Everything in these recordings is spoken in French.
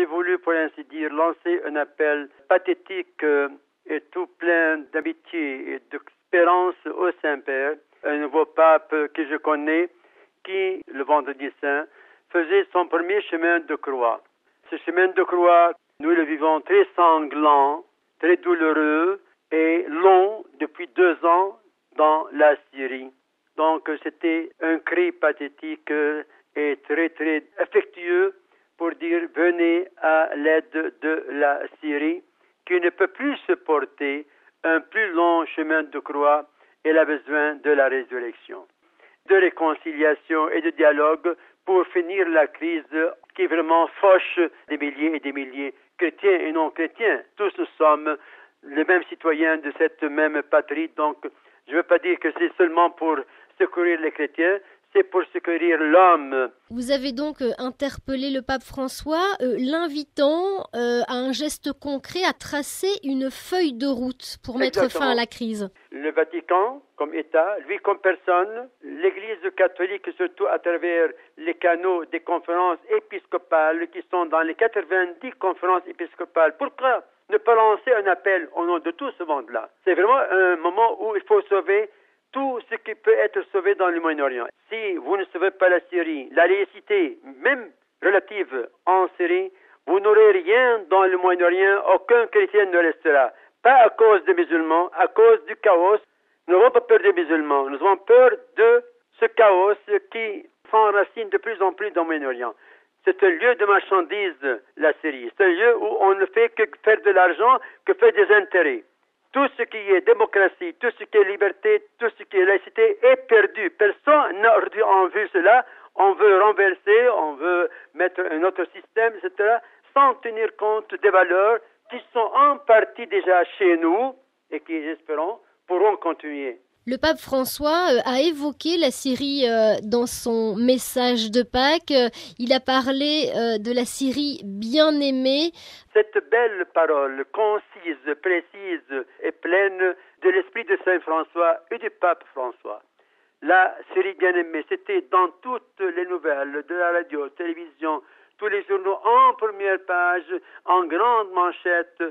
j'ai voulu, pour ainsi dire, lancer un appel pathétique et tout plein d'amitié et d'espérance au Saint-Père, un nouveau pape que je connais, qui, le vendredi saint, faisait son premier chemin de croix. Ce chemin de croix, nous le vivons très sanglant, très douloureux et long depuis 2 ans dans la Syrie. Donc c'était un cri pathétique et très très affectueux pour dire venez à l'aide de la Syrie qui ne peut plus supporter un plus long chemin de croix. Elle a besoin de la résurrection, de réconciliation et de dialogue pour finir la crise qui vraiment fauche des milliers et des milliers, chrétiens et non chrétiens. Tous nous sommes les mêmes citoyens de cette même patrie. Donc, je ne veux pas dire que c'est seulement pour secourir les chrétiens, c'est pour secourir l'homme. Vous avez donc interpellé le pape François, l'invitant à un geste concret, à tracer une feuille de route pour mettre fin à la crise. Le Vatican, comme État, lui comme personne, l'Église catholique, surtout à travers les canaux des conférences épiscopales qui sont dans les 90 conférences épiscopales. Pourquoi ne pas lancer un appel au nom de tout ce monde-là? C'est vraiment un moment où il faut sauver tout ce qui peut être sauvé dans le Moyen-Orient. Si vous ne sauvez pas la Syrie, la laïcité, même relative en Syrie, vous n'aurez rien dans le Moyen-Orient, aucun chrétien ne restera. Pas à cause des musulmans, à cause du chaos. Nous n'avons pas peur des musulmans, nous avons peur de ce chaos qui s'enracine de plus en plus dans le Moyen-Orient. C'est un lieu de marchandises, la Syrie. C'est un lieu où on ne fait que faire de l'argent, que faire des intérêts. Tout ce qui est démocratie, tout ce qui est liberté, tout ce qui est laïcité est perdu. Personne n'a aujourd'hui en vue cela. On veut renverser, on veut mettre un autre système, etc., sans tenir compte des valeurs qui sont en partie déjà chez nous et qui, j'espérons, pourront continuer. Le pape François a évoqué la Syrie dans son message de Pâques. Il a parlé de la Syrie bien aimée. Cette belle parole, concise, précise et pleine de l'esprit de Saint François et du pape François. La Syrie bien aimée, c'était dans toutes les nouvelles de la radio, télévision, tous les journaux en première page, en grande manchette.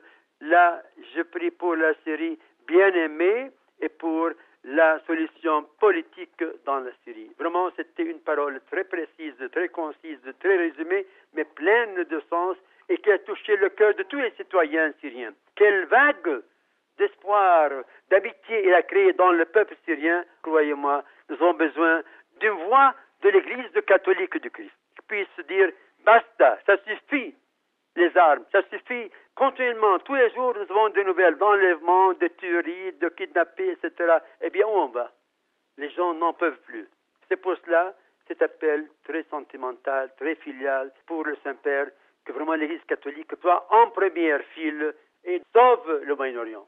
Là, je prie pour la Syrie bien aimée et pour la solution politique dans la Syrie. Vraiment, c'était une parole très précise, très concise, très résumée, mais pleine de sens et qui a touché le cœur de tous les citoyens syriens. Quelle vague d'espoir, d'amitié il a créé dans le peuple syrien. Croyez-moi, nous avons besoin d'une voix de l'Église catholique du Christ qui puisse dire basta, ça suffit les armes, ça suffit. Continuellement, tous les jours, nous avons des nouvelles d'enlèvement, de tueries, de kidnappings, etc. Eh bien, où on va? Les gens n'en peuvent plus. C'est pour cela, cet appel très sentimental, très filial pour le Saint-Père, que vraiment l'Église catholique soit en première file et sauve le Moyen-Orient.